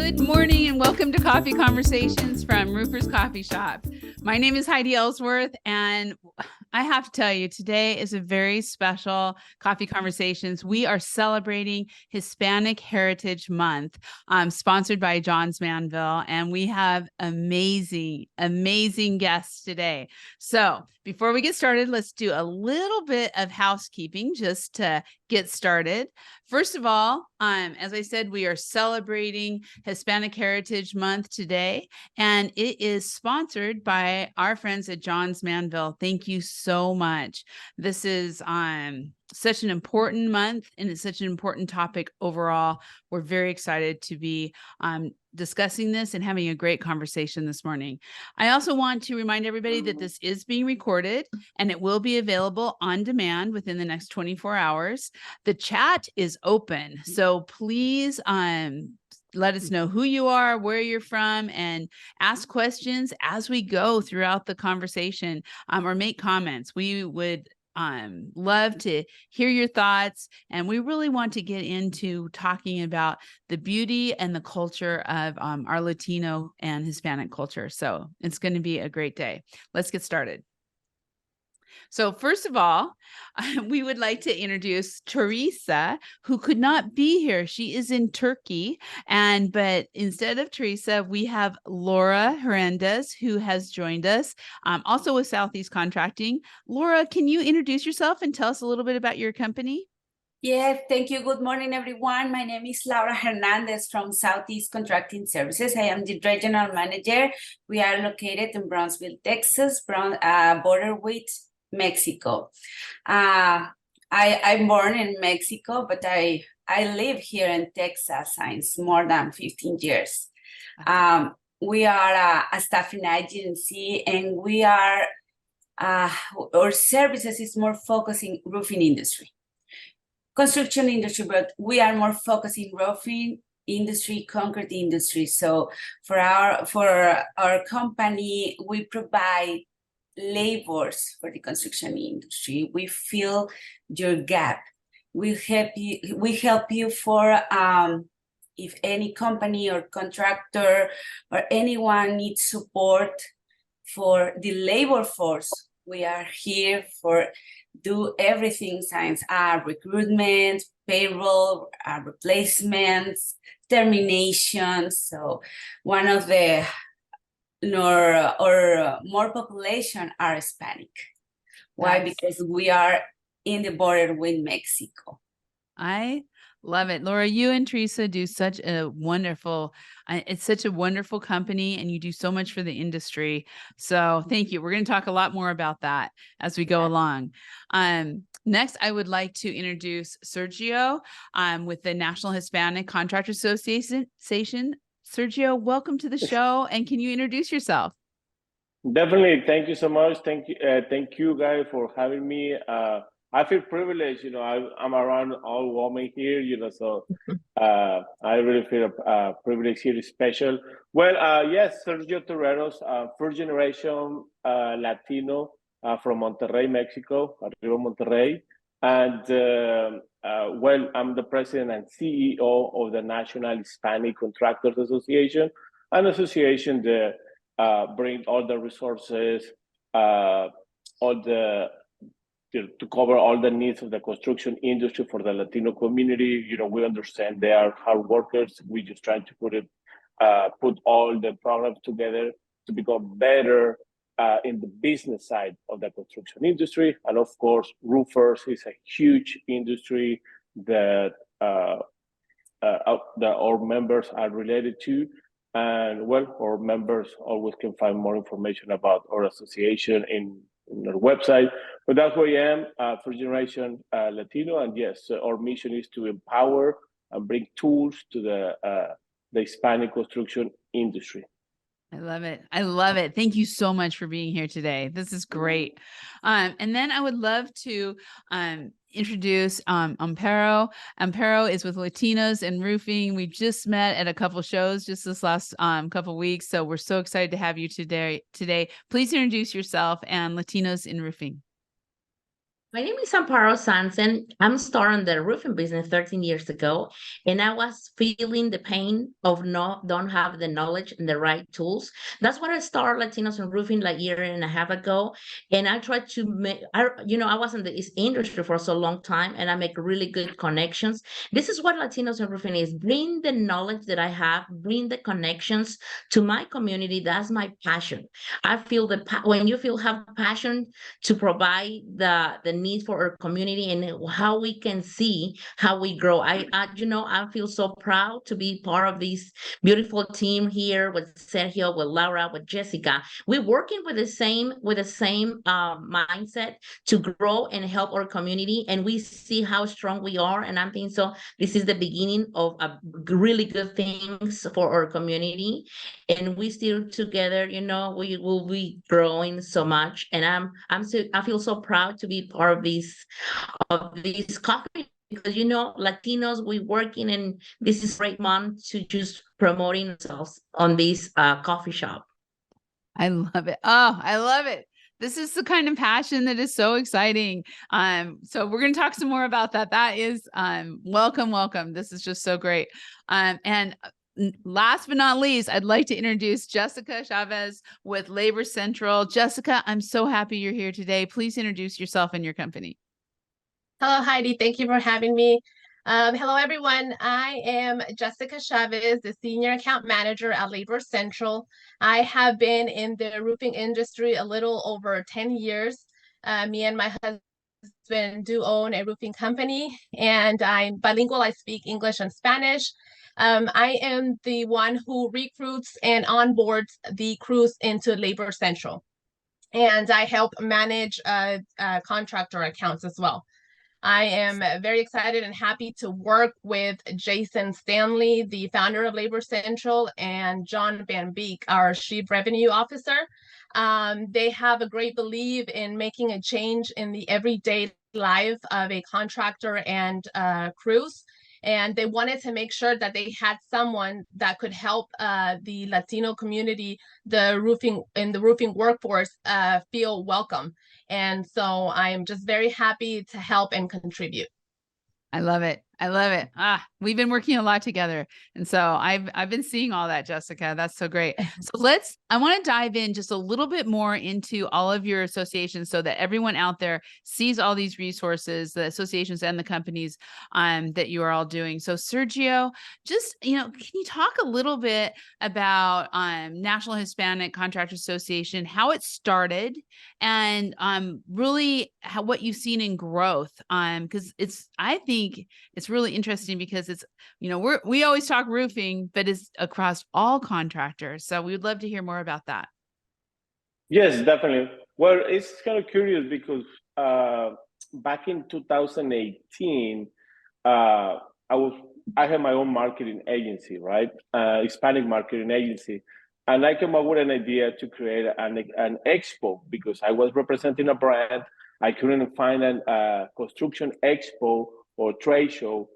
Good morning and welcome to Coffee Conversations from Roofer's Coffee Shop. My name is Heidi Ellsworth, and I have to tell you, today is a very special Coffee Conversations. We are celebrating Hispanic Heritage Month, sponsored by Johns Manville, and we have amazing guests today. So before we get started, let's do a little bit of housekeeping just to get started. First of all, as I said, we are celebrating Hispanic Heritage Month today, and it is sponsored by our friends at Johns Manville. Thank you so much. This is such an important month, and it's such an important topic overall. We're very excited to be discussing this and having a great conversation this morning. I also want to remind everybody that this is being recorded and it will be available on demand within the next 24 hours. The chat is open, so please let us know who you are, where you're from, and ask questions as we go throughout the conversation, or make comments. We would love to hear your thoughts, and we really want to get into talking about the beauty and the culture of our Latino and Hispanic culture. So it's going to be a great day. Let's get started. So first of all, we would like to introduce Teresa, who could not be here. She is in Turkey, but instead of Teresa, we have Laura Hernandez, who has joined us, also with Southeast Contracting. Laura, can you introduce yourself and tell us a little bit about your company? Yes, thank you. Good morning, everyone. My name is Laura Hernandez from Southeast Contracting Services. I am the regional manager. We are located in Brownsville, Texas, border with Mexico. I'm born in Mexico, but I live here in Texas since more than 15 years. We are a staffing agency, and we are our services is more focusing roofing industry, construction industry, but we are more focusing roofing industry, concrete industry. So for our company, we provide laborers for the construction industry. We fill your gap. We help you for if any company or contractor or anyone needs support for the labor force. We are here for do everything science, recruitment, payroll, replacements, terminations. So one of the or more population are Hispanic. Why? Because we are in the border with Mexico. I love it. Laura, you and Teresa do such a wonderful, it's such a wonderful company, and you do so much for the industry. So thank you. We're going to talk a lot more about that as we go along. Next, I would like to introduce Sergio with the National Hispanic Contractor Association. Sergio, welcome to the show, and can you introduce yourself? Definitely. Thank you so much. Thank you guys for having me. I feel privileged, I'm around all women here, so I really feel privileged here is special. Well, yes, Sergio Torreros, first generation Latino from Monterrey, Mexico, Arriba Monterrey. And well, I'm the president and CEO of the National Hispanic Contractors Association, an association that brings all the resources, to cover all the needs of the construction industry for the Latino community. We understand they are hard workers. We just trying to put all the programs together to become better in the business side of the construction industry. And of course, roofers is a huge industry that our members are related to. And well, our members always can find more information about our association in our website. But that's who I am, first generation Latino. And yes, our mission is to empower and bring tools to the Hispanic construction industry. I love it. I love it. Thank you so much for being here today. This is great. And then I would love to introduce Amparo. Amparo is with Latinos in Roofing. We just met at a couple shows just this last couple weeks. So we're so excited to have you today. Please introduce yourself and Latinos in Roofing. My name is Amparo Sansen. I'm starting the roofing business 13 years ago, and I was feeling the pain of don't have the knowledge and the right tools. That's what I started Latinos in Roofing like year and a half ago, and I tried to make. I was in this industry for so long time, and I make really good connections. This is what Latinos in Roofing is: bring the knowledge that I have, bring the connections to my community. That's my passion. I feel when you feel have passion to provide the need for our community and how we can see how we grow. I feel so proud to be part of this beautiful team here with Sergio, with Laura, with Jessica. We're working with the same mindset to grow and help our community, and we see how strong we are. And I'm thinking so. This is the beginning of a really good things for our community, and we still together. We will be growing so much, and I feel so proud to be part of this coffee because Latinos we working, and this is a great month to just promoting ourselves on this coffee shop. I love it. Oh, I love it. This is the kind of passion that is so exciting. So we're going to talk some more about that. That is welcome. This is just so great. And last but not least, I'd like to introduce Jessica Chavez with Labor Central. Jessica, I'm so happy you're here today. Please introduce yourself and your company. Hello, Heidi. Thank you for having me. Hello, everyone. I am Jessica Chavez, the Senior Account Manager at Labor Central. I have been in the roofing industry a little over 10 years. Me and my husband do own a roofing company, and I'm bilingual. I speak English and Spanish. I am the one who recruits and onboards the crews into Labor Central, and I help manage contractor accounts as well. I am very excited and happy to work with Jason Stanley, the founder of Labor Central, and John Van Beek, our Chief Revenue Officer. They have a great belief in making a change in the everyday life of a contractor and crews. And they wanted to make sure that they had someone that could help the Latino community, the roofing workforce, feel welcome. And so I am just very happy to help and contribute. I love it. We've been working a lot together. And so I've been seeing all that, Jessica. That's so great. So I want to dive in just a little bit more into all of your associations so that everyone out there sees all these resources, the associations and the companies that you are all doing. So Sergio, just, can you talk a little bit about National Hispanic Contractor Association, how it started and really what you've seen in growth? Because I think it's really interesting because it's, we always talk roofing, but it's across all contractors. So we would love to hear more about that. Yes, definitely. Well, it's kind of curious because back in 2018, I had my own marketing agency, right? Hispanic marketing agency. And I came up with an idea to create an expo because I was representing a brand. I couldn't find a construction expo or trade show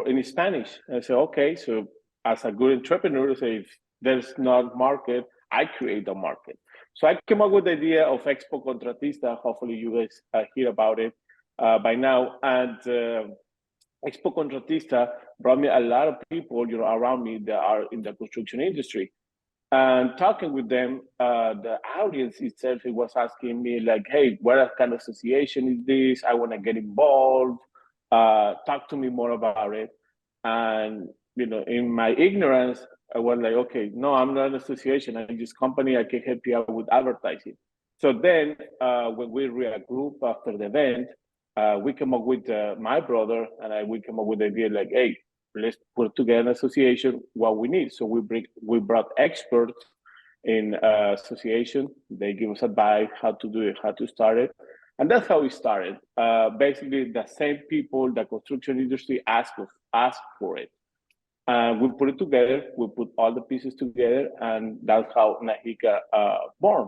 in Spanish. And I said, okay, so as a good entrepreneur, say if there's not market, I create the market. So I came up with the idea of Expo Contratista. Hopefully you guys hear about it by now. And Expo Contratista brought me a lot of people, around me that are in the construction industry. And talking with them, the audience itself was asking me like, hey, what kind of association is this? I want to get involved. Talk to me more about it. And, in my ignorance, I was like, okay, no, I'm not an association. I'm just company. I can help you out with advertising. So then when we regrouped after the event, we came up with my brother and we came up with the idea like, hey, let's put together an association, what we need. So we brought experts in association. They give us advice how to do it, how to start it. And that's how we started. Basically, the same people, the construction industry asked for it. We put it together, we put all the pieces together, and that's how NAHICA born.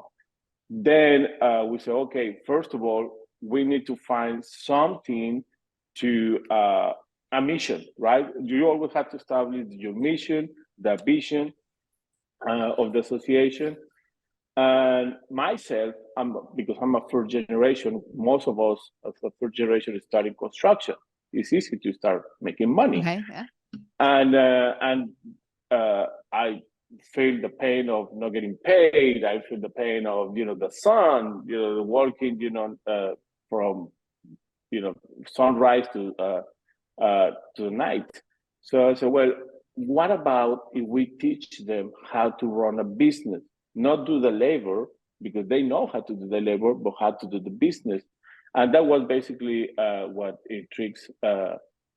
Then we said, okay, first of all, we need to find something to a mission, right? You always have to establish your mission, the vision of the association. And myself, because I'm a first generation, most of us as a first generation is starting construction. It's easy to start making money. Okay. Yeah. And I feel the pain of not getting paid. I feel the pain of, the sun, working, from, sunrise to the night. So I said, well, what about if we teach them how to run a business, not do the labor, because they know how to do the labor, but how to do the business. And that was basically what intrigues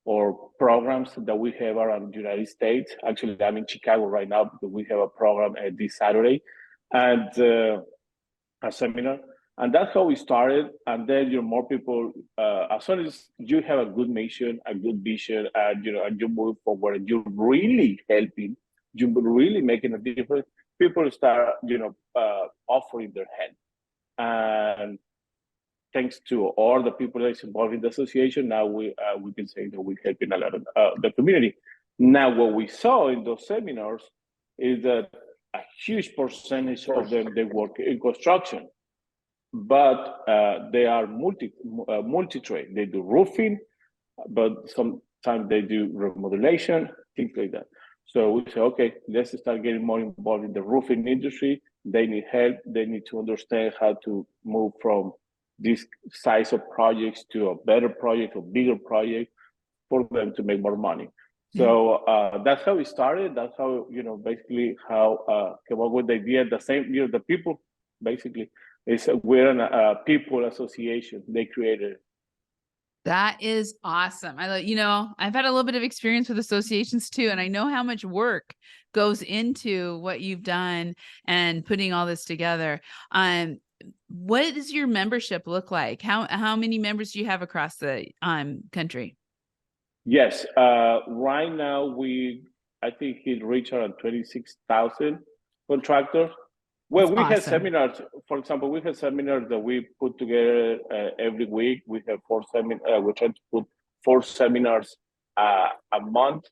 or programs that we have around the United States. Actually, I'm in Chicago right now because we have a program this Saturday and a seminar. And that's how we started. And then, more people, as soon as you have a good mission, a good vision, and, and you move forward and you're really helping, you're really making a difference, people start, offering their hand. And thanks to all the people that's involved in the association, now we can say that we're helping a lot of the community. Now, what we saw in those seminars is that a huge percentage of them, they work in construction, but they are multi-trade. They do roofing, but sometimes they do remodelation, things like that. So we say, okay, let's start getting more involved in the roofing industry. They need help. They need to understand how to move from this size of projects to a better project, a bigger project for them to make more money. So that's how we started. That's how, basically how came up with the idea. The same, the people basically we're a people association. They created. That is awesome. I've had a little bit of experience with associations too, and I know how much work goes into what you've done and putting all this together. What does your membership look like? How many members do you have across the country? Yes, right now I think he reached around 26,000 contractors. Well, That's we have awesome. seminars. For example, we have seminars that we put together every week. We have 4 seminars. We're trying to put 4 seminars a month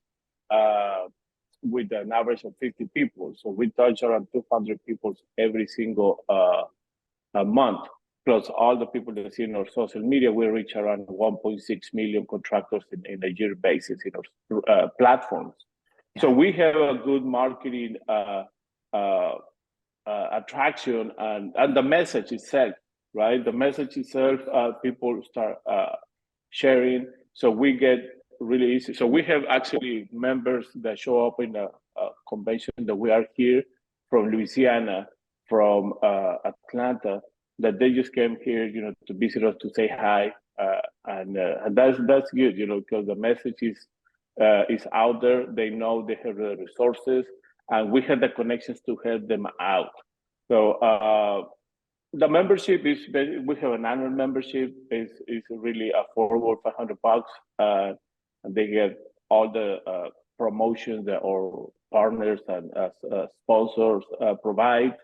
with an average of 50 people. So we touch around 200 people every single a month. Plus all the people that see in our social media, we reach around 1.6 million contractors in a year basis in our platforms. Yeah. So we have a good marketing attraction and the message itself, right? The message itself, people start sharing. So we get really easy. So we have actually members that show up in a convention that we are here from Louisiana, from Atlanta, that they just came here, to visit us, to say hi, and that's good, because the message is out there. They know they have the resources, and we have the connections to help them out. So the membership is, we have an annual membership, is really affordable, $500, and they get all the promotions that our partners and sponsors provide.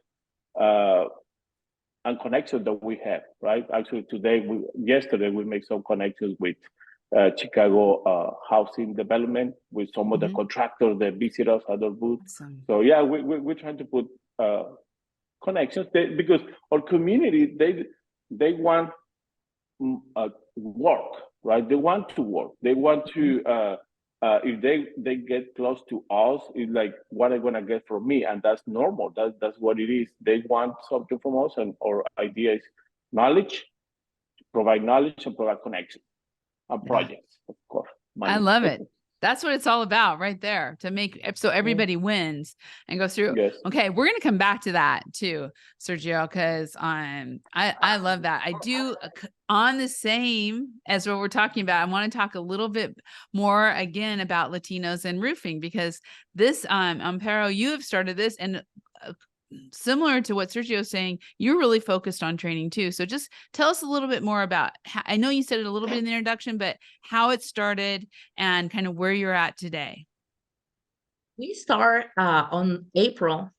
And connections that we have, right? Actually, yesterday, we made some connections with Chicago housing development, with some of the contractors that visit us at our booth. Awesome. So yeah, we're trying to put connections because our community, they want work, right? They want to work. They want to, if they get close to us, it's like, what are they gonna get from me? And that's normal. That's what it is. They want something from us, and our idea is knowledge, provide knowledge, and provide connection and projects, of course. Money. I love it. That's what it's all about right there, to make so everybody wins and goes through. Yes. Okay, we're going to come back to that too, Sergio, because I love that. I do on the same as what we're talking about. I want to talk a little bit more again about Latinos and roofing, because this Amparo, you have started this, and similar to what Sergio is saying, you're really focused on training too. So just tell us a little bit more about, I know you said it a little bit in the introduction, but how it started and kind of where you're at today. We start on April,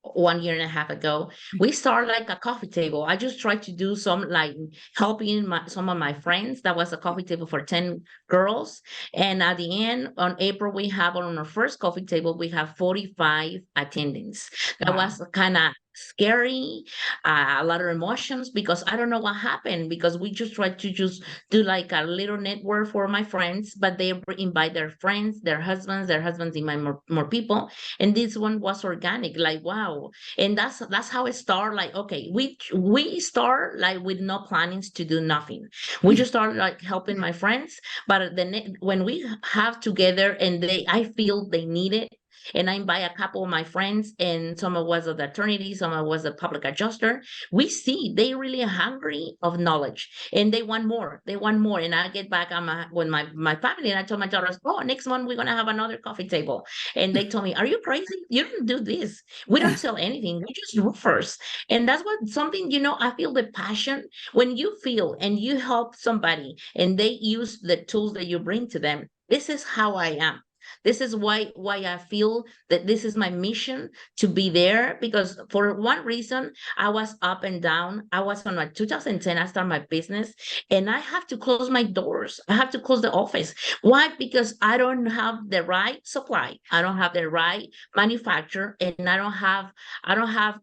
1.5 years ago. We start like a coffee table. I just tried to do some like helping some of my friends. That was a coffee table for 10 girls. And at the end, on April, we have on our first coffee table, we have 45 attendings. That was kind of scary, a lot of emotions, because I don't know what happened, because we just tried to just do like a little network for my friends, but they invite their friends, their husbands invite more people. And this one was organic, like, wow. And that's how it started. Like, okay, we start like with no plannings to do nothing. We just started like helping my friends, but then when we have together and I feel they need it, and I invite a couple of my friends, and some of us are the attorney, some of us a public adjuster. We see they really are hungry of knowledge, and they want more. They want more. And I get back on with my family, and I told my daughters, "Oh, next month we're gonna have another coffee table." And they told me, "Are you crazy? You don't do this. We don't sell anything. We just roofers." And that's what something, I feel the passion when you feel and you help somebody, and they use the tools that you bring to them. This is how I am. This is why I feel that this is my mission to be there, because for one reason I was up and down. I was on my 2010, I started my business, and I have to close my doors. I have to close the office. Why? Because I don't have the right supply. I don't have the right manufacturer, and I don't have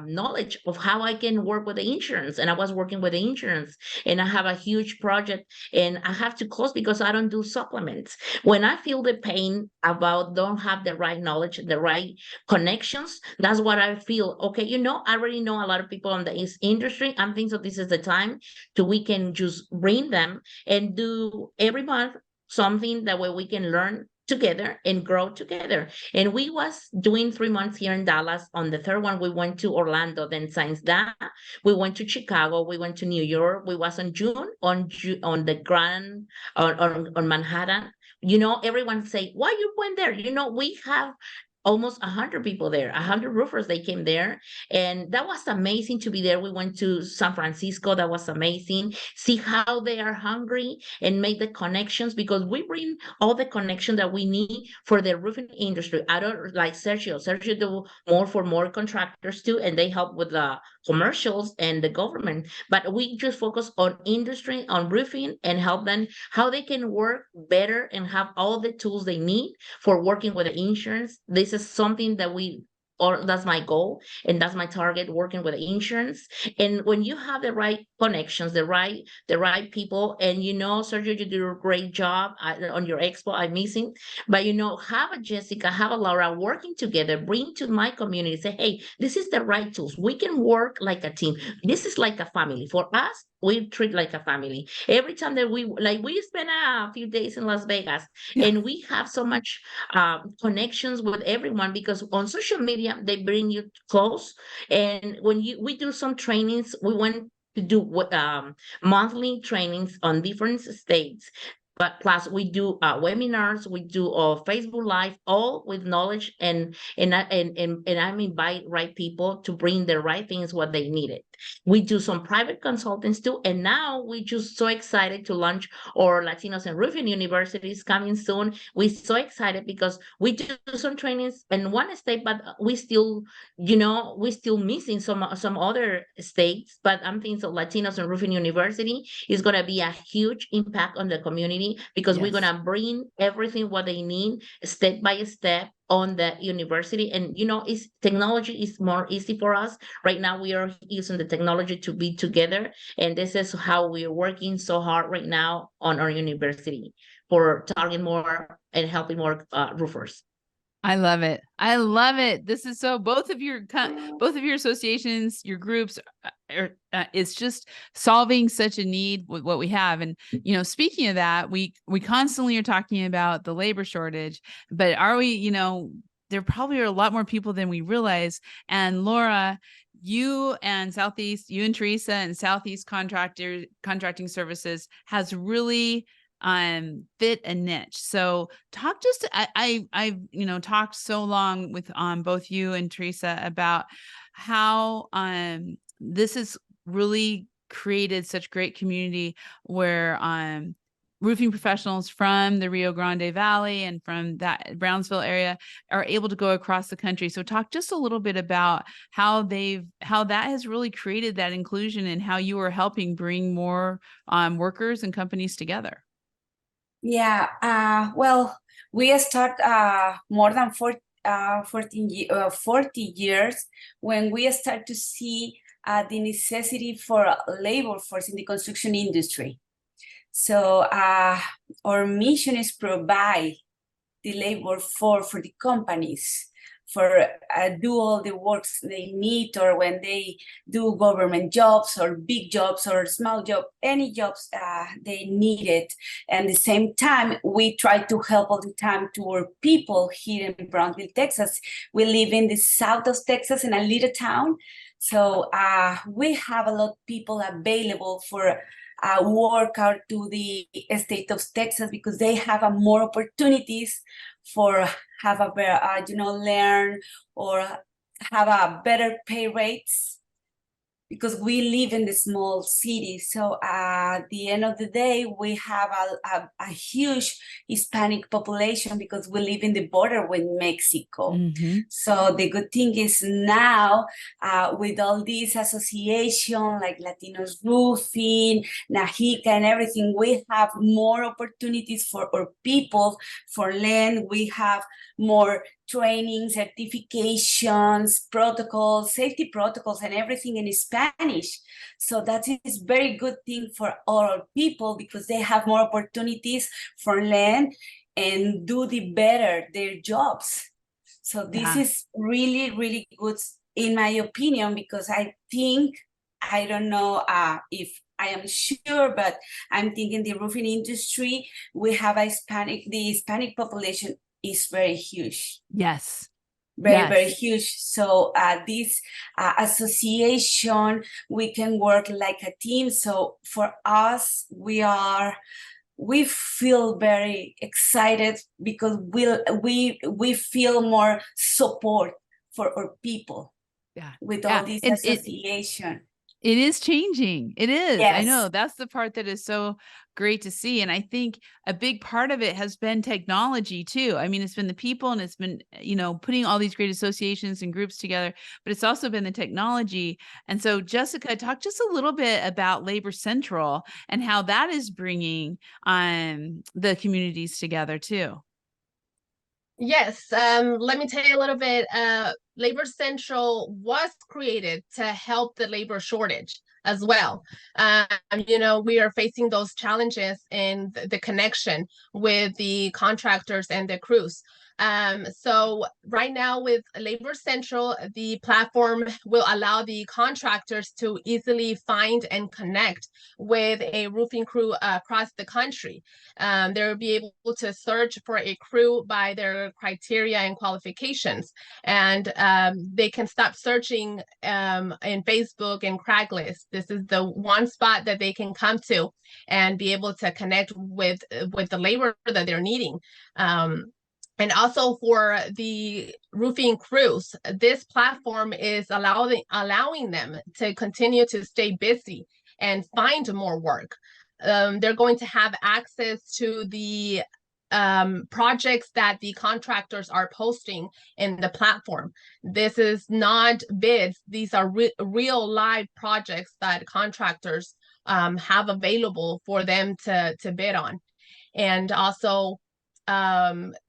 knowledge of how I can work with the insurance. And I was working with the insurance, and I have a huge project, and I have to close because I don't do supplements. When I feel the pain about don't have the right knowledge, the right connections, that's what I feel. Okay, I already know a lot of people in the industry. I'm thinking so this is the time to we can just bring them and do every month something that way we can learn together and grow together. And we was doing 3 months here in Dallas. On the third one, we went to Orlando. Then since that, we went to Chicago. We went to New York. We was on June on the Grand on Manhattan. Everyone say, why you went there? We have almost 100 people there, 100 roofers. They came there, and that was amazing to be there. We went to San Francisco. That was amazing. See how they are hungry and make the connections, because we bring all the connection that we need for the roofing industry. I don't like Sergio do more for more contractors too, and they help with the commercials and the government, but we just focus on industry, on roofing, and help them how they can work better and have all the tools they need for working with the insurance. This is something that that's my goal, and that's my target, working with insurance. And when you have the right connections, the right people, and Sergio, you do a great job on your expo. I'm missing, but have a Jessica, have a Laura working together, bring to my community, say, hey, this is the right tools. We can work like a team. This is like a family. For us, we treat like a family. Every time that we spend a few days in Las Vegas, and we have so much connections with everyone, because on social media they bring you close. And when we do some trainings, we went to do monthly trainings on different states. But plus we do webinars, we do Facebook Live, all with knowledge, and I invite right people to bring the right things what they needed. We do some private consultants too, and now we just so excited to launch our Latinos and Roofing Universities coming soon. We're so excited because we do some trainings in one state, but we still missing some other states. But I'm thinking so Latinos and Roofing University is going to be a huge impact on the community, because we're going to bring everything what they need step by step on the university. And technology is more easy for us right now. We are using the technology to be together, and this is how we are working so hard right now on our university for targeting more and helping more roofers. I love it. I love it. This is so both of your associations, your groups it's just solving such a need with what we have. And, speaking of that, we constantly are talking about the labor shortage, but are we, there probably are a lot more people than we realize. And Laura, you and Teresa and Southeast Contracting Services has really fit a niche. So talk just I've talked so long with both you and Teresa about how this has really created such great community where roofing professionals from the Rio Grande Valley and from that Brownsville area are able to go across the country. So talk just a little bit about how that has really created that inclusion, and how you are helping bring more workers and companies together. Yeah, well, we start more than 40 years when we start to see the necessity for labor force in the construction industry. So our mission is provide the labor for the companies for do all the works they need, or when they do government jobs or big jobs or small job, any jobs they need it. And at the same time, we try to help all the time to our people here in Brownsville, Texas. We live in the south of Texas in a little town. So we have a lot of people available for work out to the state of Texas because they have more opportunities for have a better, learn or have a better pay rates because we live in the small city. So at the end of the day, we have a huge Hispanic population because we live in the border with Mexico. Mm-hmm. So the good thing is now with all these association like Latinos Roofing, Najica and everything, we have more opportunities for our people for land. We have more training, certifications, protocols, safety protocols, and everything in Spanish. So that is very good thing for all our people because they have more opportunities for land and do their jobs. So this is really, really good in my opinion, because I think, I don't know if I am sure, but I'm thinking the roofing industry, we have the Hispanic population is very huge. Yes. Very huge. So this association, we can work like a team. So for us, we feel very excited because we feel more support for our people with all this association. It is changing. It is. Yes. I know that's the part that is so great to see. And I think a big part of it has been technology too. I mean, it's been the people and it's been, putting all these great associations and groups together, but it's also been the technology. And so Jessica, talk just a little bit about Labor Central and how that is bringing the communities together too. Yes, let me tell you a little bit. Labor Central was created to help the labor shortage as well. We are facing those challenges in the connection with the contractors and the crews. So right now with Labor Central, the platform will allow the contractors to easily find and connect with a roofing crew across the country. They will be able to search for a crew by their criteria and qualifications, and they can stop searching in Facebook and Craigslist. This is the one spot that they can come to and be able to connect with the labor that they're needing. And also for the roofing crews, this platform is allowing them to continue to stay busy and find more work. They're going to have access to the projects that the contractors are posting in the platform. This is not bids. These are real live projects that contractors have available for them to bid on. And also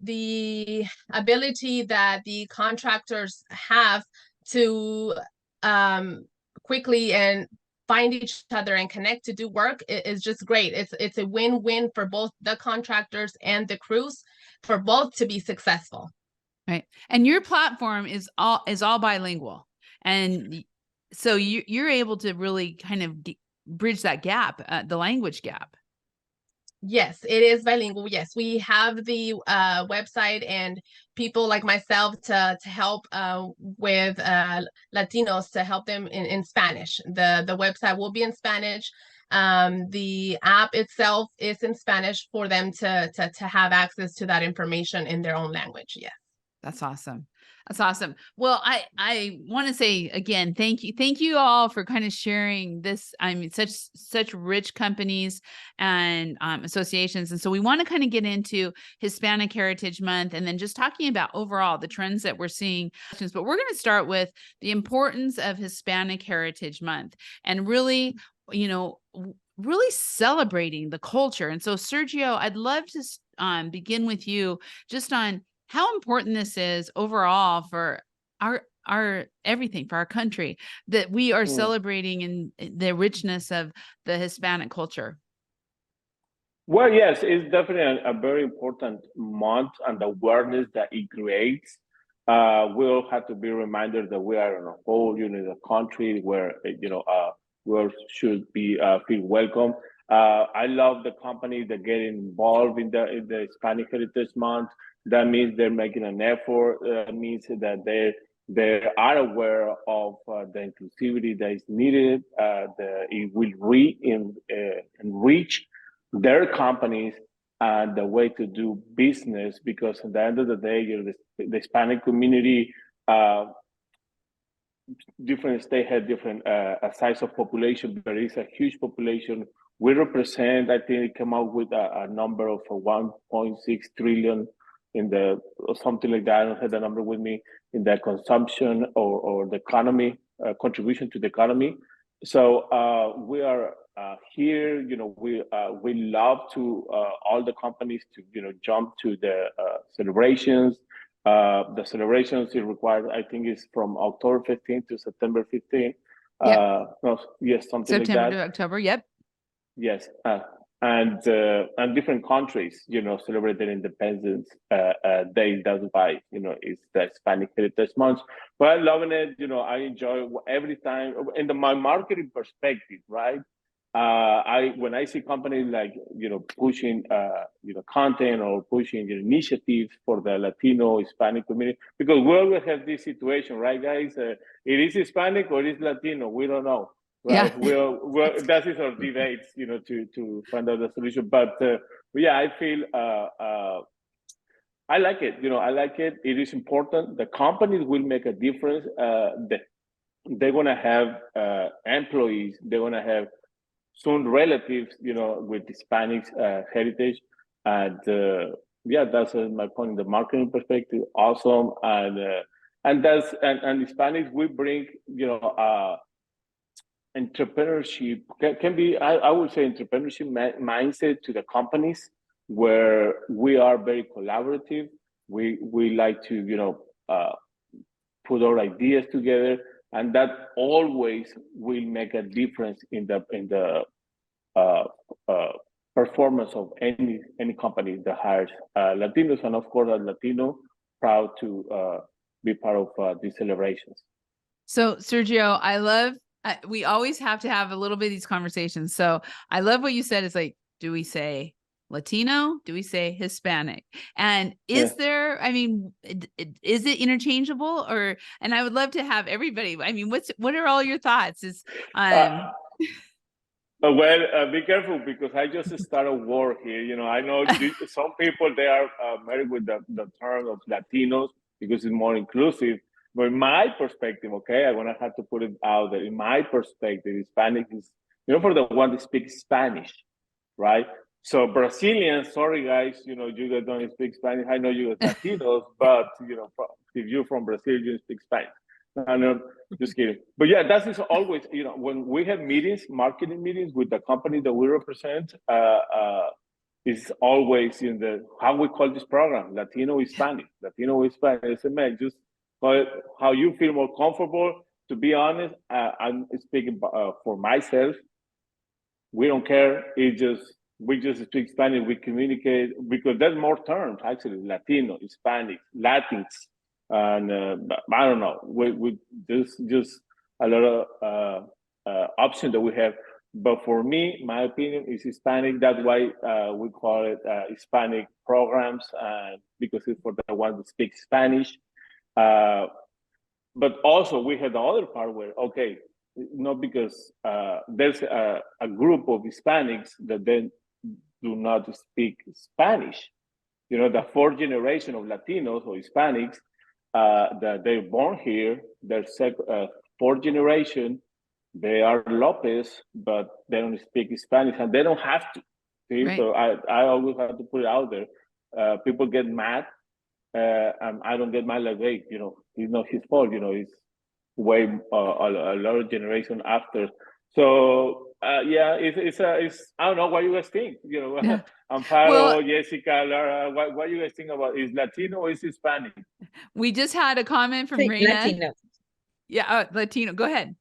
the ability that the contractors have to quickly and find each other and connect to do work is just great. It's a win-win for both the contractors and the crews, for both to be successful. Right. And your platform is all bilingual. And so you're able to really kind of bridge that gap, the language gap. Yes, it is bilingual. Yes, we have the website and people like myself to help with Latinos, to help them in Spanish. The website will be in Spanish. The app itself is in Spanish for them to have access to that information in their own language. Yes. That's awesome. That's awesome. Well, I want to say again, thank you. Thank you all for kind of sharing this. I mean, such rich companies and associations. And so we want to kind of get into Hispanic Heritage Month and then just talking about overall the trends that we're seeing. But we're going to start with the importance of Hispanic Heritage Month and really, really celebrating the culture. And so Sergio, I'd love to begin with you just on how important this is overall for our everything, for our country, that we are celebrating in the richness of the Hispanic culture. Well, yes, it's definitely a very important month, and the awareness that it creates. We all have to be reminded that we are in a whole, the country where, we should be feel welcome. I love the companies that get involved in the Hispanic Heritage Month. That means they're making an effort. That means that they are aware of the inclusivity that is needed. It will enrich their companies and the way to do business, because at the end of the day, the Hispanic community, different states have different size of population. There is a huge population. We represent, I think it came out with a number of 1.6 trillion or something like that. I don't have the number with me, in the consumption or the economy, contribution to the economy. So we are here, we love to all the companies to jump to the celebrations. The celebrations is required, I think, is from October 15th to September 15th. Yep. No, yes, something September like that. to October. Yep. Yes, and different countries, celebrate their independence day. That's why it's the Hispanic Heritage Month. But I'm loving it. I enjoy every time. In my marketing perspective, right? When I see companies like pushing content or pushing initiatives for the Latino Hispanic community, because we always have this situation, right, guys? It is Hispanic or it is Latino. We don't know. Right. Yeah. Well, that is our debates, to find out the solution. But yeah, I feel I like it. I like it. It is important. The companies will make a difference. They're gonna have employees. They're gonna have soon relatives, with Hispanic heritage, and yeah, that's my point in the marketing perspective. Awesome, and Hispanics we bring, entrepreneurship can be, I would say, entrepreneurship mindset to the companies, where we are very collaborative. We like to put our ideas together, and that always will make a difference in the performance of any company that hires Latinos, and of course, as Latino, proud to be part of these celebrations. So Sergio, I love, we always have to have a little bit of these conversations. So I love what you said. It's like, do we say Latino? Do we say Hispanic? And is there, I mean, is it interchangeable, and I would love to have everybody, I mean, what are all your thoughts? Well, be careful, because I just started work here. I know some people, they are married with the term of Latinos because it's more inclusive. But in my perspective, okay, I'm gonna have to put it out there. In my perspective, Hispanic is, for the one that speaks Spanish, right? So Brazilians, sorry guys, you guys don't speak Spanish. I know you guys Latinos, but if you're from Brazil, you speak Spanish. No, just kidding. But yeah, that is always, when we have meetings, marketing meetings with the company that we represent, it's always in how we call this program, Latino Hispanic. Latino Hispanic. I said, man, just call it how you feel more comfortable. To be honest, I'm speaking for myself. We don't care. We just speak Spanish. We communicate, because there's more terms actually: Latino, Hispanic, Latins, and I don't know. There's just a lot of options that we have. But for me, my opinion is Hispanic. That's why we call it Hispanic programs, because it's for the ones that speak Spanish. But also we have the other part where, okay, not because there's a group of Hispanics that then do not speak Spanish. The fourth generation of Latinos or Hispanics that they're born here, their fourth generation, they are Lopez, but they don't speak Spanish, and they don't have to. See? Right. So I always have to put it out there. People get mad, and I don't get mad like, hey, it's not his fault. It's way a lot of generation after. So yeah, it's I don't know what you guys think. Yeah. Amparo, Well, Jessica, Laura, what you guys think about? Is Latino or is Hispanic? we just had a comment from Say Reina. Latino. Yeah, Latino. Go ahead.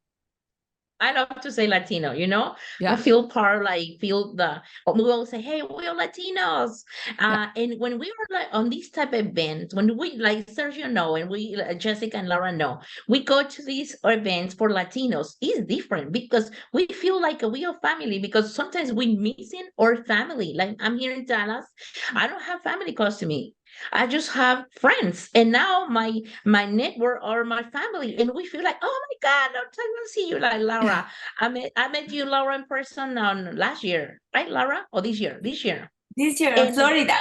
I love to say Latino, you know, Yeah. I feel part, like feel we all say, hey, we are Latinos. And when we are like on these type of events, when we like Sergio know, and we Jessica and Laura know, we go to these events for Latinos, it's different because we feel like we are family, because sometimes we missing our family. Like I'm here in Dallas, I don't have family close to me. I just have friends, and now my network or my family, and we feel like, oh my God, I'm time to see you, like Laura. I met you, Laura, in person on last year, right, Laura? Or this year? This year. This year in And Florida.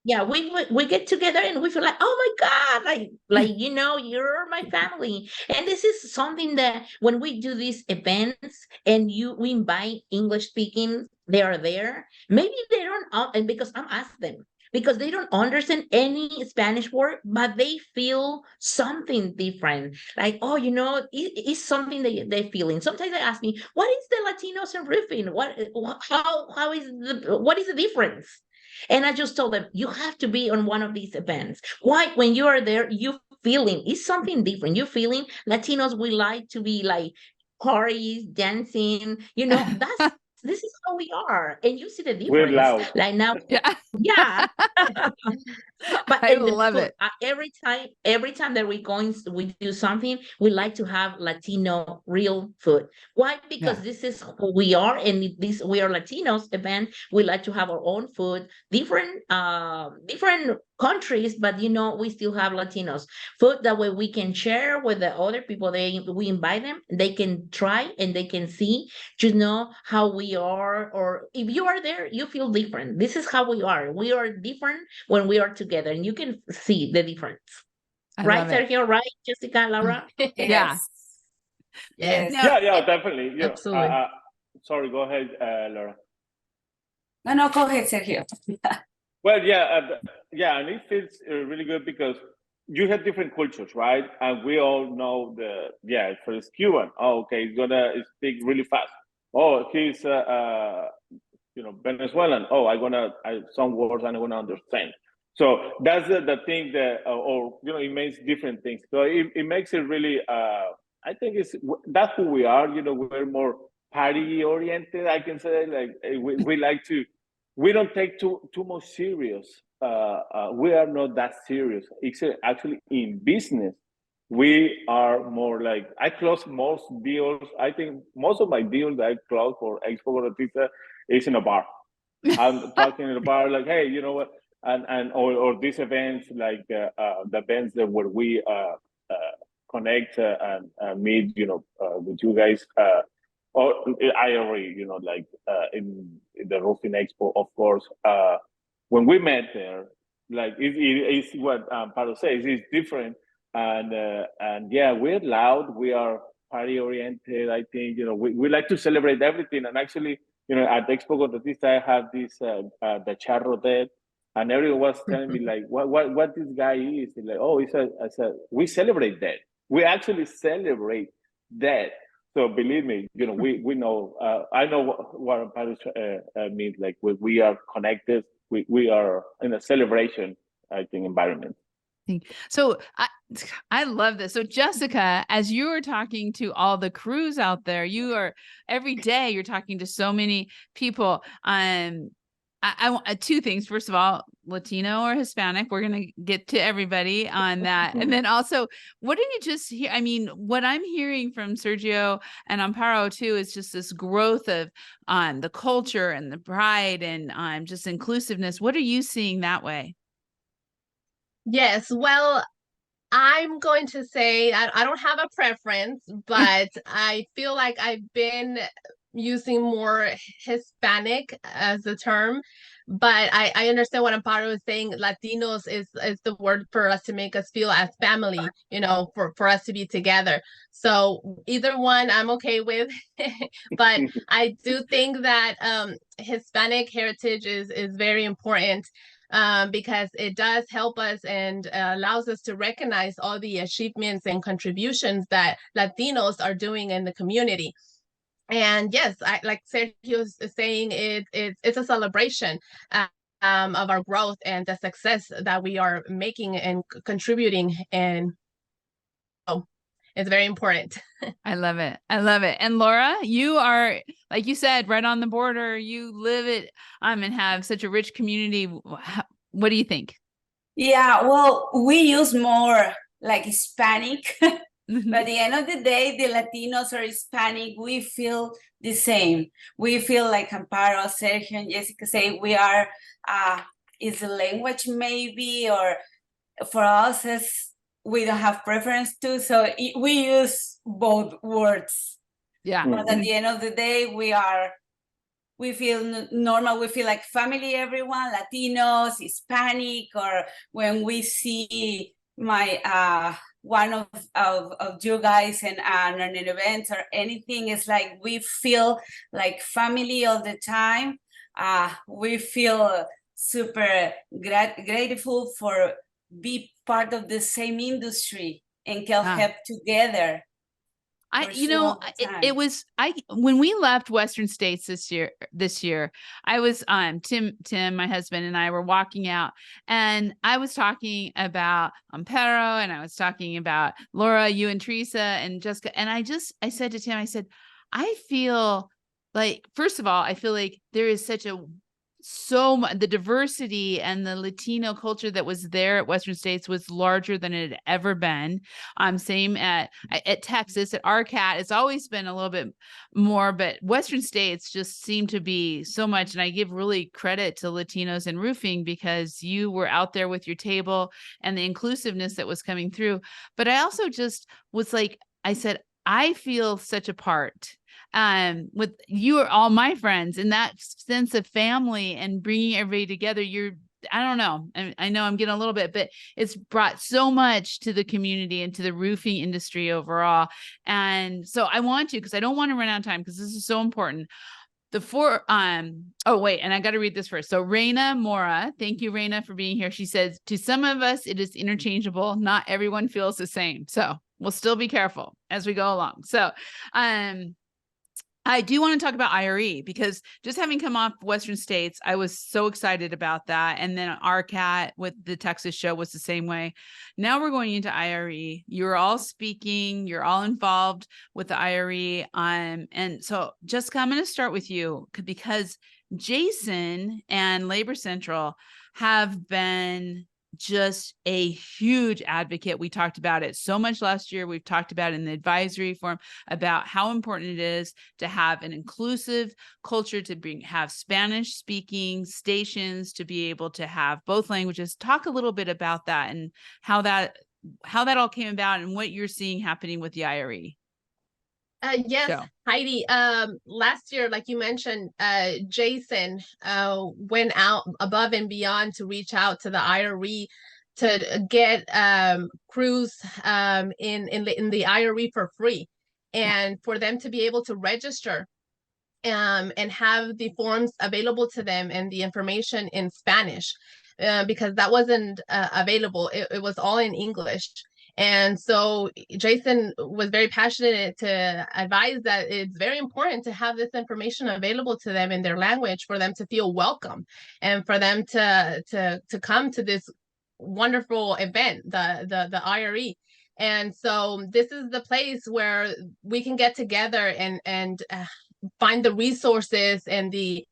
yeah, we get together and we feel like, oh my God, like you know, you're my family. And this is something that when we do these events and we invite English speaking, they are there. Maybe they don't, and because I'm asked them, because they don't understand any Spanish word, but they feel something different. Like, oh, you know, it's something that they're feeling. Sometimes they ask me, what is the Latinos and roofing? How is what is the difference? And I just told them, you have to be on one of these events. Why? When you are there, you feeling it's something different. You feeling Latinos, we like to be like parties, dancing, you know, this is how we are. And you see the We're difference. loud. Like now, Yeah. yeah. But I in the love food, it. every time that we do something, we like to have Latino real food. Why? Because Yeah. this is who we are, and this we are Latinos event. We like to have our own food, different countries, but you know, we still have Latinos food. That way we can share with the other people. We invite them, they can try and they can see, to know how we are. Or if you are there, you feel different. This is how we are. We are different when we are together, and you can see the difference. I Right, love it. Sergio? Right, Jessica, Laura? Yeah. Yes. Yes. Now, Yeah, definitely. Absolutely. Sorry, go ahead, Laura. No, go ahead, Sergio. Well, yeah, and it feels really good because you have different cultures, right? And we all know for this Cuban, oh, okay, he's gonna speak really fast. Oh, he's Venezuelan. Oh, some words I'm gonna understand. So that's the thing that, or it makes different things. So it makes it really. I think that's who we are. We're more party oriented. I can say, like, we like to. We don't take too much serious. We are not that serious. It's actually in business. We are more like, I close most deals. I think most of my deals that I close for Expo Gotita is in a bar. I'm talking in a bar, like, hey, you know what? Or these events, like the events that where we connect and meet, with you guys. Or I already, like in the roofing expo, of course. When we met there, like it's what Paro says, it's different, and yeah, we're loud, we are party oriented. I think we like to celebrate everything, and actually, at Expo Contratista, I have this the charro there, and everyone was telling me like, what this guy is. Like, oh, I said, we celebrate that. We actually celebrate that. So believe me, we know. I know what Paris means. Like we are connected. We are in a celebration, I think, environment. So I love this. So Jessica, as you are talking to all the crews out there, you are every day you're talking to so many people. I want two things. First of all, Latino or Hispanic. We're going to get to everybody on that. And then also, what did you just hear? I mean, what I'm hearing from Sergio and Amparo too is just this growth of the culture and the pride and just inclusiveness. What are you seeing that way? Yes, well, I'm going to say I don't have a preference, but I feel like I've been using more Hispanic as a term. But I understand what Amparo is saying. Latinos is the word for us to make us feel as family, for us to be together. So either one I'm okay with. But I do think that Hispanic heritage is very important. Because it does help us and allows us to recognize all the achievements and contributions that Latinos are doing in the community. And yes, like Sergio is saying, it's a celebration of our growth and the success that we are making and contributing, and oh, it's very important. I love it. I love it. And Laura, you are, like you said, right on the border. You live it and have such a rich community. What do you think? Yeah, well, we use more like Hispanic. But at the end of the day, the Latinos or Hispanic, we feel the same. We feel like Amparo, Sergio, and Jessica say we are, is the language maybe, or for us, we don't have preference to, so we use both words. Yeah. But at the end of the day, we feel normal. We feel like family, everyone, Latinos, Hispanic, or when we see my one of you guys and an event or anything, it's like we feel like family all the time. We feel super grateful for be part of the same industry and can help together. It was when we left Western States this year, I was Tim, my husband, and I were walking out, and I was talking about Amparo, and I was talking about Laura, you and Teresa and Jessica, and I said to Tim, I said, I feel like, first of all, I feel like there is so much, the diversity and the Latino culture that was there at Western States was larger than it had ever been. Same at Texas, at RCAT, it's always been a little bit more, but Western States just seemed to be so much. And I give really credit to Latinos in roofing, because you were out there with your table and the inclusiveness that was coming through. But I also just was like, I said, I feel such a part with you are all my friends, and that sense of family and bringing everybody together. I don't know. I know I'm getting a little bit, but it's brought so much to the community and to the roofing industry overall. And so I want to, because I don't want to run out of time, because this is so important. Oh wait, and I got to read this first. So Reina Mora, thank you, Reina, for being here. She says, to some of us, it is interchangeable. Not everyone feels the same. So we'll still be careful as we go along. So, I do want to talk about IRE, because just having come off Western States, I was so excited about that. And then RCAT with the Texas show was the same way. Now we're going into IRE. You're all speaking, you're all involved with the IRE. And so Jessica, I'm going to start with you, because Jason and Labor Central have been just a huge advocate. We talked about it so much last year. We've talked about it in the advisory forum about how important it is to have an inclusive culture, to have Spanish speaking stations, to be able to have both languages. Talk a little bit about that and how that all came about and what you're seeing happening with the IRE. Yes, So. Heidi, last year, like you mentioned, Jason went out above and beyond to reach out to the IRE to get crews in the IRE for free, and for them to be able to register and have the forms available to them and the information in Spanish, because that wasn't available. It was all in English. And so Jason was very passionate to advise that it's very important to have this information available to them in their language, for them to feel welcome and for them to come to this wonderful event, the IRE. And so this is the place where we can get together and find the resources and the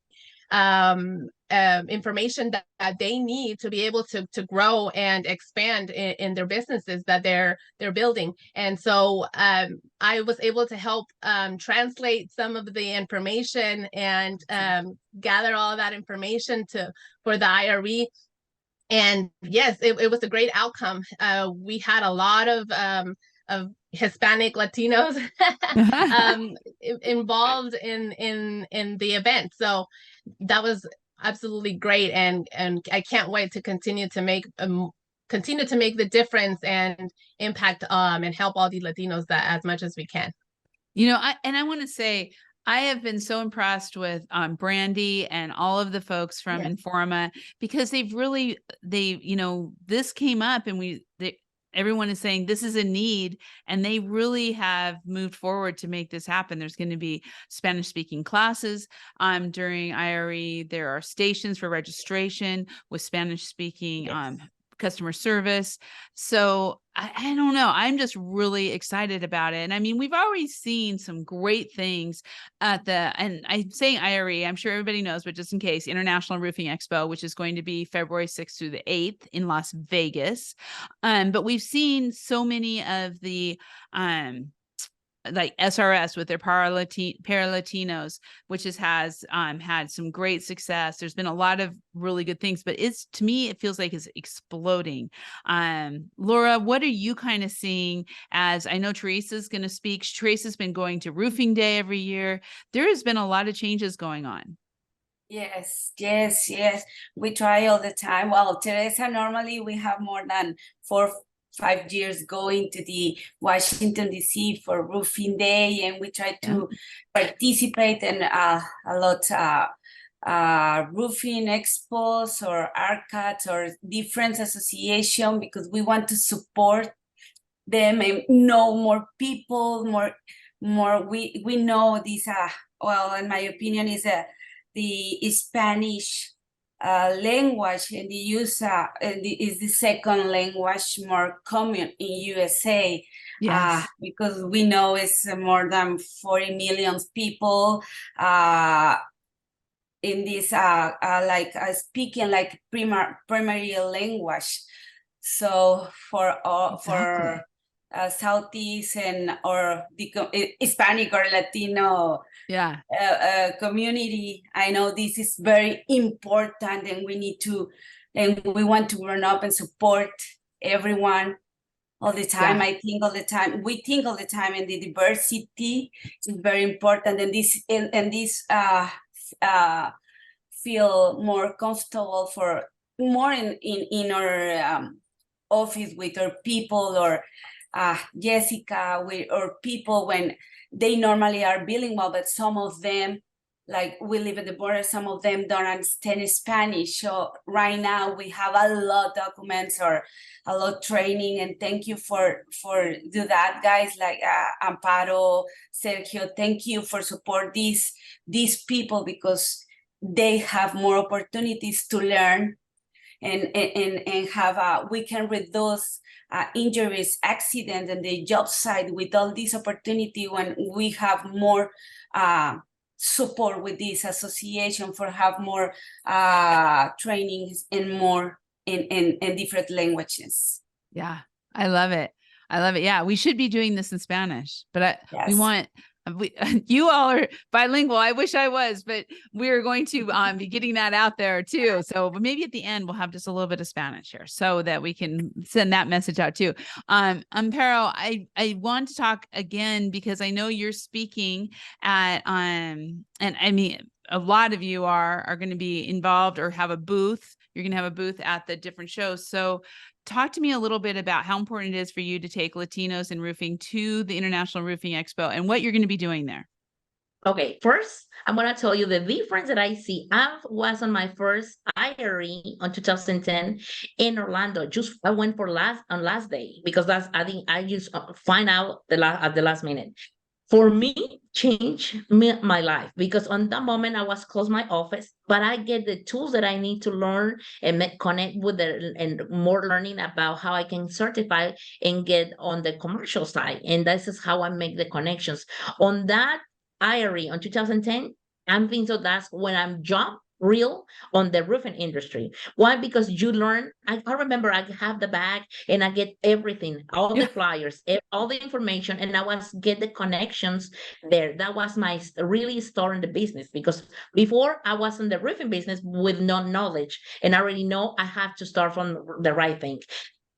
information that they need to be able to grow and expand in their businesses that they're building. And so I was able to help translate some of the information and gather all that information for the IRE. And yes, it was a great outcome. We had a lot of Hispanic Latinos involved in the event. So that was absolutely great, and I can't wait to continue to make the difference and impact and help all the Latinos that as much as we can. I want to say, I have been so impressed with Brandy and all of the folks from Informa, because this came up, and everyone is saying this is a need, and they really have moved forward to make this happen. There's going to be Spanish speaking classes during IRE. There are stations for registration with Spanish speaking customer service. So I don't know. I'm just really excited about it. And I mean, we've already seen some great things at and I'm saying IRE, I'm sure everybody knows, but just in case, International Roofing Expo, which is going to be February 6th through the 8th in Las Vegas. But we've seen so many of the like SRS with their Para-Latinos, which has had some great success. There's been a lot of really good things, but to me, it feels like it's exploding. Laura, what are you kind of seeing? As I know Teresa's going to speak. Teresa's been going to Roofing Day every year. There has been a lot of changes going on. Yes. We try all the time. Well, Teresa, normally we have more than 4-5 years going to the Washington, D.C. for Roofing Day, and we try to participate in a lot roofing expos or ARCADs or different association, because we want to support them and know more people, more. We know this, well, in my opinion, is the Spanish language, and the use is the second language more common in USA. Yes. Because we know it's more than 40 million people in this speaking like primary language. So for Southeast and or the Hispanic or Latino community, I know this is very important, and we want to run up and support everyone all the time. I think all the time, we think all the time, and the diversity is very important, and this feel more comfortable for more in our office with our people, or Jessica, or people when they normally are bilingual, but some of them, like we live at the border, some of them don't understand Spanish. So right now we have a lot of documents or a lot of training, and thank you for do that, guys, like Amparo, Sergio, thank you for support these people, because they have more opportunities to learn and have we can reduce injuries, accidents, and the job site with all this opportunity when we have more support with this association for have more trainings and more in different languages. Yeah, I love it. Yeah, we should be doing this in Spanish, but we want. You all are bilingual. I wish I was, but we're going to be getting that out there too. So but maybe at the end we'll have just a little bit of Spanish here so that we can send that message out too. Amparo, I want to talk again because I know you're speaking at and I mean a lot of you are going to be involved or have a booth. You're going to have a booth at the different shows. So talk to me a little bit about how important it is for you to take Latinos in roofing to the International Roofing Expo and what you're going to be doing there. Okay, first, I'm going to tell you the difference that I see. I was on my first IRE on 2010 in Orlando. I went for last day because I just find out at the last minute. For me, change my life, because on that moment I was close my office, but I get the tools that I need to learn and connect with and more learning about how I can certify and get on the commercial side. And this is how I make the connections. On that IRE on 2010, I'm thinking so that's when I'm jumped real on the roofing industry. Why? Because you learn. I remember I have the bag and I get everything, all the flyers, all the information, and I was get the connections there. That was my really start in the business, because before I was in the roofing business with no knowledge, and I already know I have to start from the right thing.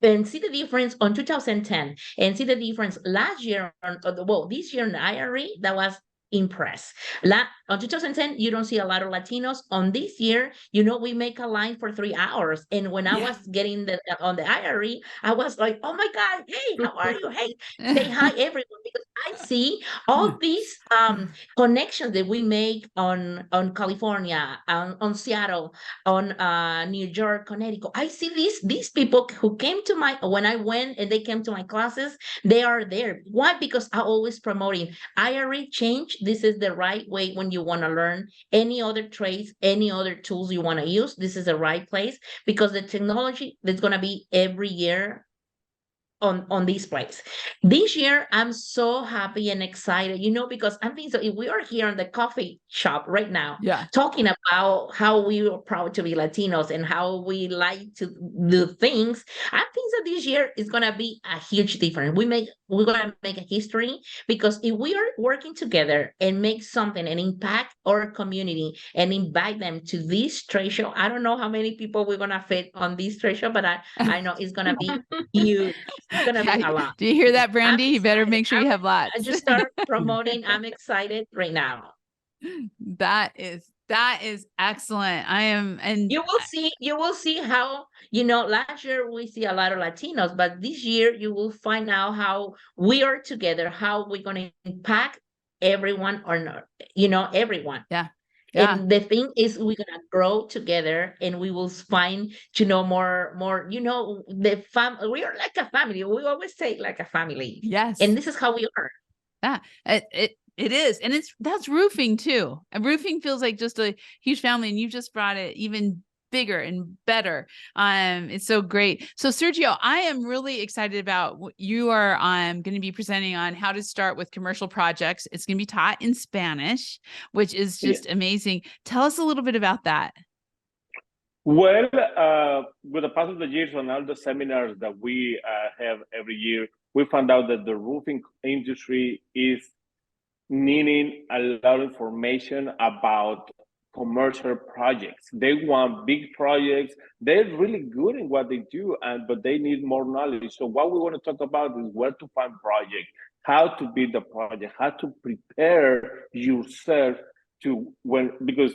And see the difference on 2010, and see the difference last year. This year in the IRE, that was impressed. On 2010, you don't see a lot of Latinos. On this year, we make a line for 3 hours. And when I was getting on the IRE, I was like, oh my God, hey, how are you? Hey, say hi, everyone. Because I can see all these connections that we make on California, on Seattle, on New York, Connecticut. I see these people who came to when I went and they came to my classes, they are there. Why? Because I always promoting IRA change. This is the right way when you want to learn any other trades, any other tools you want to use. This is the right place because the technology that's going to be every year on this place. This year, I'm so happy and excited, because I'm thinking, so if we are here in the coffee shop right now, Yeah. talking about how we are proud to be Latinos and how we like to do things, I think that this year is gonna be a huge difference. We're gonna make a history because if we are working together and make something and impact our community and invite them to this trade show, I don't know how many people we're gonna fit on this trade show, but I know it's gonna be huge. It's gonna be a lot. Do you hear that, Brandy? You better excited. make sure you have lots. I just start promoting. I'm excited right now. That is excellent. I am, and You will see how, last year we see a lot of Latinos, but this year you will find out how we are together, how we're gonna impact everyone or not, everyone. Yeah. And the thing is, we're gonna grow together, and we will find more. The we are like a family. We always say like a family. Yes. And this is how we are. Yeah, it is, and that's roofing too. And roofing feels like just a huge family, and you just brought it even bigger and better. It's so great. So Sergio, I am really excited about what you are going to be presenting on how to start with commercial projects. It's going to be taught in Spanish, which is just amazing. Tell us a little bit about that. Well, with the pass of the years on all the seminars that we have every year, we found out that the roofing industry is needing a lot of information about commercial projects. They want big projects. They're really good in what they do, but they need more knowledge. So what we want to talk about is where to find projects, how to build the project, how to prepare yourself because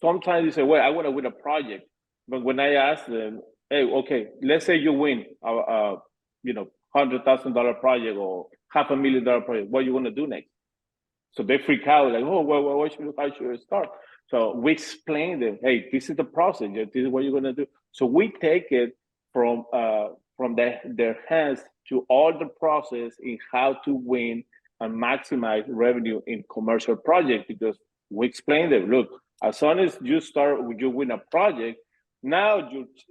sometimes you say, well, I want to win a project. But when I ask them, hey, okay, let's say you win a $100,000 project or $500,000 project, what you want to do next? So they freak out, like, oh, well, how should I start? So we explain them, hey, this is the process. This is what you're going to do. So we take it from their hands to all the process in how to win and maximize revenue in commercial projects, because we explain them, look, as soon as you win a project, now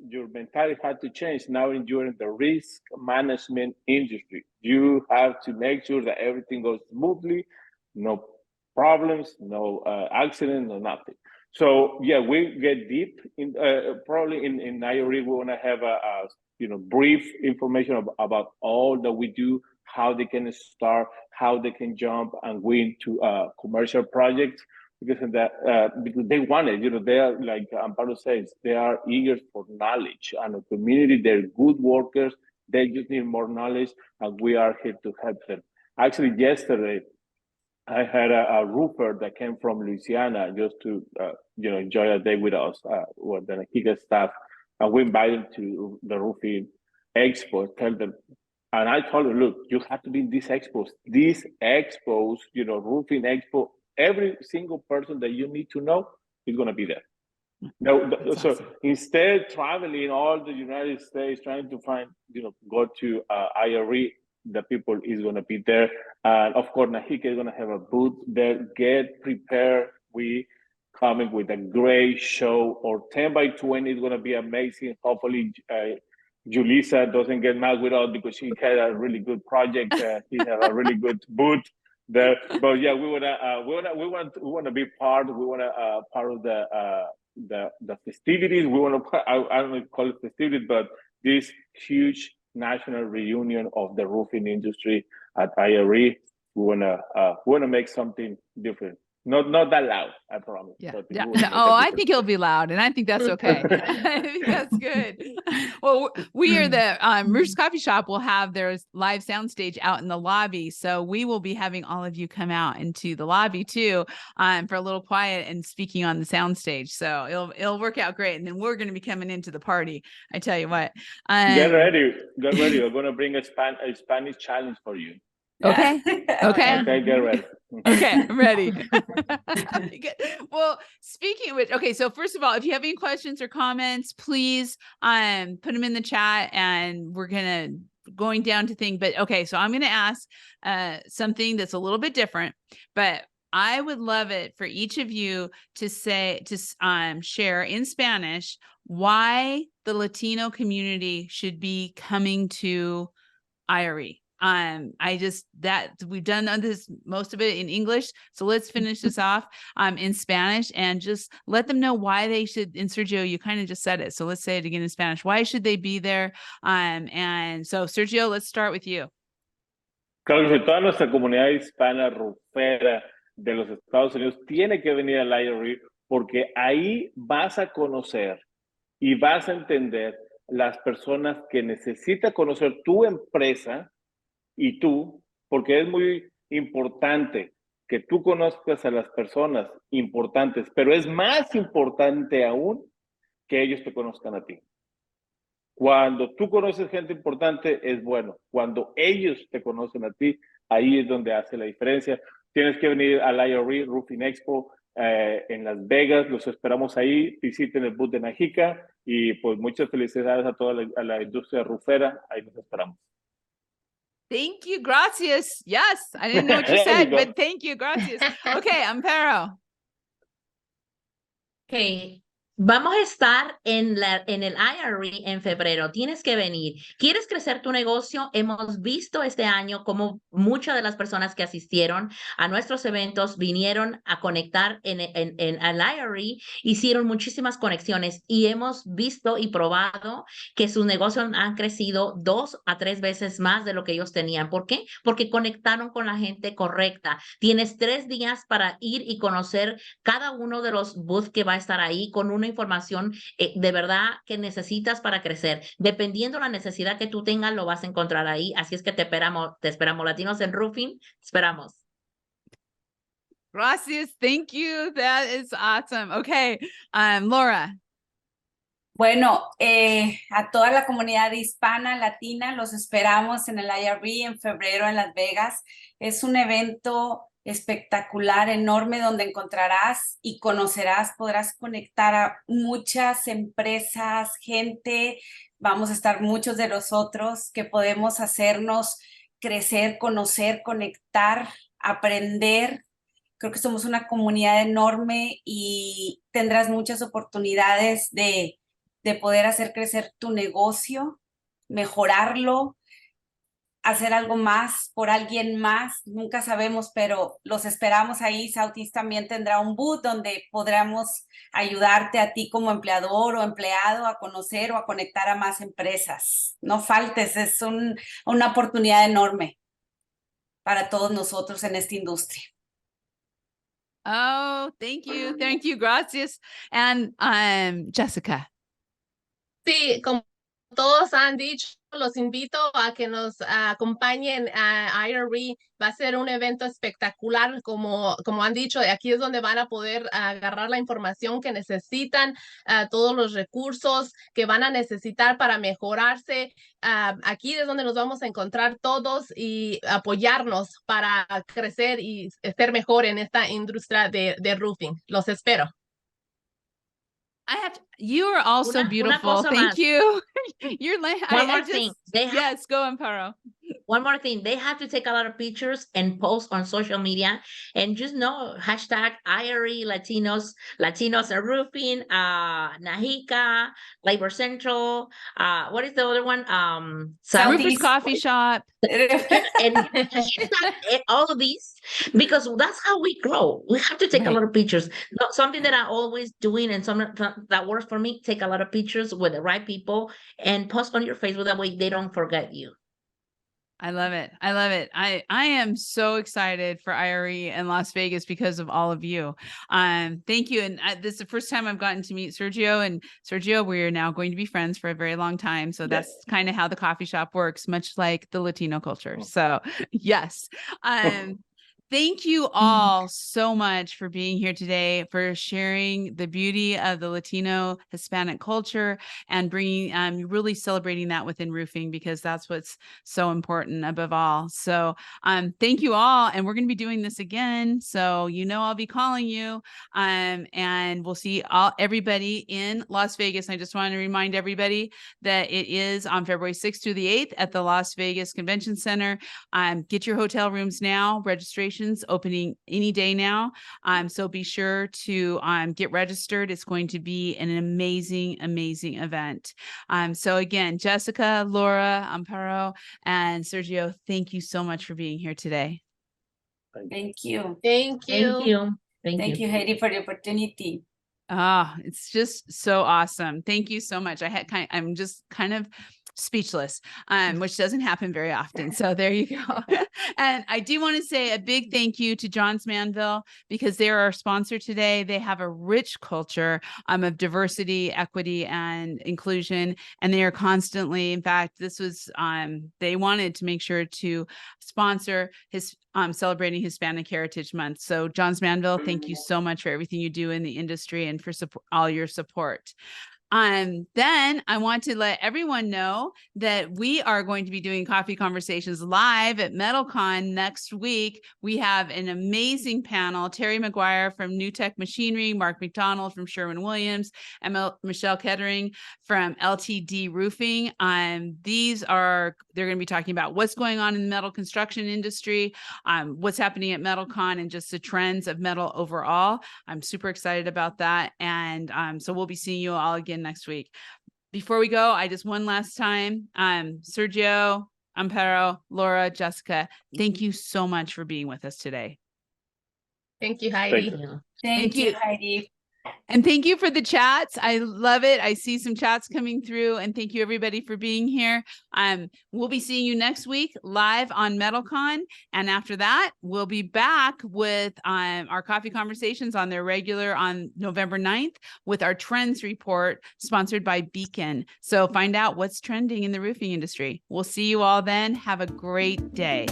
your mentality had to change. Now you're in the risk management industry. You have to make sure that everything goes smoothly, no problems, no accidents, no nothing. So yeah, we get deep in probably in IRE. We want to have a brief information about all that we do, how they can start, how they can jump and win to commercial projects. Because they want it, they are, like Amparo says, they are eager for knowledge, and the community, they're good workers. They just need more knowledge, and we are here to help them. Actually, yesterday, I had a roofer that came from Louisiana just to enjoy a day with us with the Nahiga staff, and we invited him to the roofing expo. Tell them, and I told him, look, you have to be in these expos. These expos, roofing expo. Every single person that you need to know is going to be there. No, so awesome. Instead traveling all the United States, trying to find, go to IRE, the people is going to be there. And of course, Nahiga is going to have a booth there. Get prepared. We coming with a great show. Or 10 by 20 is going to be amazing. Hopefully, Julissa doesn't get mad with us because she had a really good project. She had a really good booth there. But yeah, we want to be part. We want to part of the festivities. We want to. I don't call it festivities, but this huge national reunion of the roofing industry at IRE. We want to make something different. Not that loud, I promise. Yeah. I think he'll be loud, and I think that's okay. I think that's good. Well, we are the Roofers Coffee Shop will have their live soundstage out in the lobby, so we will be having all of you come out into the lobby too, for a little quiet and speaking on the soundstage. So it'll work out great, and then we're going to be coming into the party. I tell you what. Get ready. We're going to bring a Spanish challenge for you. Okay. Okay. Okay, get ready. Okay, I'm ready. Good. Well, speaking of which, okay, so first of all, if you have any questions or comments, please put them in the chat, and we're going down to thing. But okay, so I'm gonna ask something that's a little bit different, but I would love it for each of you to share in Spanish why the Latino community should be coming to IRE. We've done this, most of it in English. So let's finish this off in Spanish and just let them know why they should. And Sergio, you kind of just said it. So let's say it again in Spanish. Why should they be there? And so Sergio, let's start with you. Claro que toda nuestra comunidad hispana rufera de los Estados Unidos tiene que venir al IRE porque ahí vas a conocer y vas a entender las personas que necesita conocer tu empresa y tú, porque es muy importante que tú conozcas a las personas importantes, pero es más importante aún que ellos te conozcan a ti. Cuando tú conoces gente importante es bueno. Cuando ellos te conocen a ti, ahí es donde hace la diferencia. Tienes que venir al IRE Roofing Expo en Las Vegas. Los esperamos ahí. Visiten el booth de Najica y pues muchas felicidades a toda la industria rufera. Ahí nos esperamos. Thank you, gracias. Yes, I didn't know what you said, but thank you, gracias. Okay, Amparo. Okay. Vamos a estar en el IRE en febrero. Tienes que venir. ¿Quieres crecer tu negocio? Hemos visto este año cómo muchas de las personas que asistieron a nuestros eventos vinieron a conectar al IRE, hicieron muchísimas conexiones y hemos visto y probado que sus negocios han crecido 2 a 3 veces más de lo que ellos tenían. ¿Por qué? Porque conectaron con la gente correcta. Tienes 3 días para ir y conocer cada uno de los booths que va a estar ahí con una información de verdad que necesitas para crecer. Dependiendo la necesidad que tú tengas, lo vas a encontrar ahí. Así es que te esperamos Latinos en Roofing, te esperamos. Gracias, thank you. That is awesome. Okay, Laura. Bueno, a toda la comunidad hispana, latina, los esperamos en el IRE en febrero en Las Vegas. Es un evento espectacular, enorme, donde encontrarás y conocerás, podrás conectar a muchas empresas, gente. Vamos a estar muchos de nosotros que podemos hacernos crecer, conocer, conectar, aprender. Creo que somos una comunidad enorme y tendrás muchas oportunidades de poder hacer crecer tu negocio, mejorarlo, hacer algo más por alguien más, nunca sabemos, pero los esperamos ahí. Southeast también tendrá un booth donde podremos ayudarte a ti como empleador o empleado a conocer o a conectar a más empresas. No faltes, es una oportunidad enorme para todos nosotros en esta industria. Oh, thank you, gracias. And Jessica. Sí, como todos han dicho, los invito a que nos acompañen a IRE. Va a ser un evento espectacular, como han dicho. Aquí es donde van a poder agarrar la información que necesitan, todos los recursos que van a necesitar para mejorarse. Aquí es donde nos vamos a encontrar todos y apoyarnos para crecer y ser mejor en esta industria de roofing. Los espero. You are also beautiful. Thank you. You're like, One more thing. Yes, go Amparo. One more thing, they have to take a lot of pictures and post on social media and just know hashtag IRE Latinos are roofing, Najica, Labor Central, what is the other one? Roofers Coffee Shop. and all of these, because that's how we grow. We have to take a lot of pictures. Something that I'm always doing and something that works for me, take a lot of pictures with the right people and post on your Facebook. That way they don't forget you. I love it. I am so excited for IRE in Las Vegas because of all of you. Thank you. And this is the first time I've gotten to meet Sergio. And Sergio, we are now going to be friends for a very long time. So that's kind of how the coffee shop works, much like the Latino culture. So yes. Thank you all so much for being here today, for sharing the beauty of the Latino Hispanic culture and bringing, really celebrating that within roofing, because that's what's so important above all. So thank you all. And we're going to be doing this again. So, I'll be calling you and we'll see everybody in Las Vegas. I just want to remind everybody that it is on February 6th through the 8th at the Las Vegas Convention Center. Get your hotel rooms now. Registration's opening any day now. So be sure to get registered. It's going to be an amazing, amazing event. So again, Jessica, Laura, Amparo, and Sergio, thank you so much for being here today. Thank you. Thank you. Thank you. Thank you, Heidi, for the opportunity. It's just so awesome. Thank you so much. I'm just kind of speechless, which doesn't happen very often. So there you go. And I do want to say a big thank you to Johns Manville, because they're our sponsor today. They have a rich culture of diversity, equity, and inclusion. And they are constantly, in fact, this was, they wanted to make sure to sponsor his celebrating Hispanic Heritage Month. So Johns Manville, thank you so much for everything you do in the industry and for all your support. Then I want to let everyone know that we are going to be doing Coffee Conversations live at MetalCon next week. We have an amazing panel: Terry McGuire from New Tech Machinery, Mark McDonald from Sherwin-Williams, and Michelle Kettering from LTD Roofing. They're going to be talking about what's going on in the metal construction industry, what's happening at MetalCon, and just the trends of metal overall. I'm super excited about that. And so we'll be seeing you all again next week. Before we go, I just one last time, Sergio, Amparo, Laura, Jessica, thank you so much for being with us today. Thank you, Heidi. Thank you, Heidi. And thank you for the chats. I love it. I see some chats coming through, and thank you everybody for being here. We'll be seeing you next week live on MetalCon. And after that, we'll be back with our Coffee Conversations on their regular on November 9th with our trends report sponsored by Beacon. So find out what's trending in the roofing industry. We'll see you all then. Have a great day.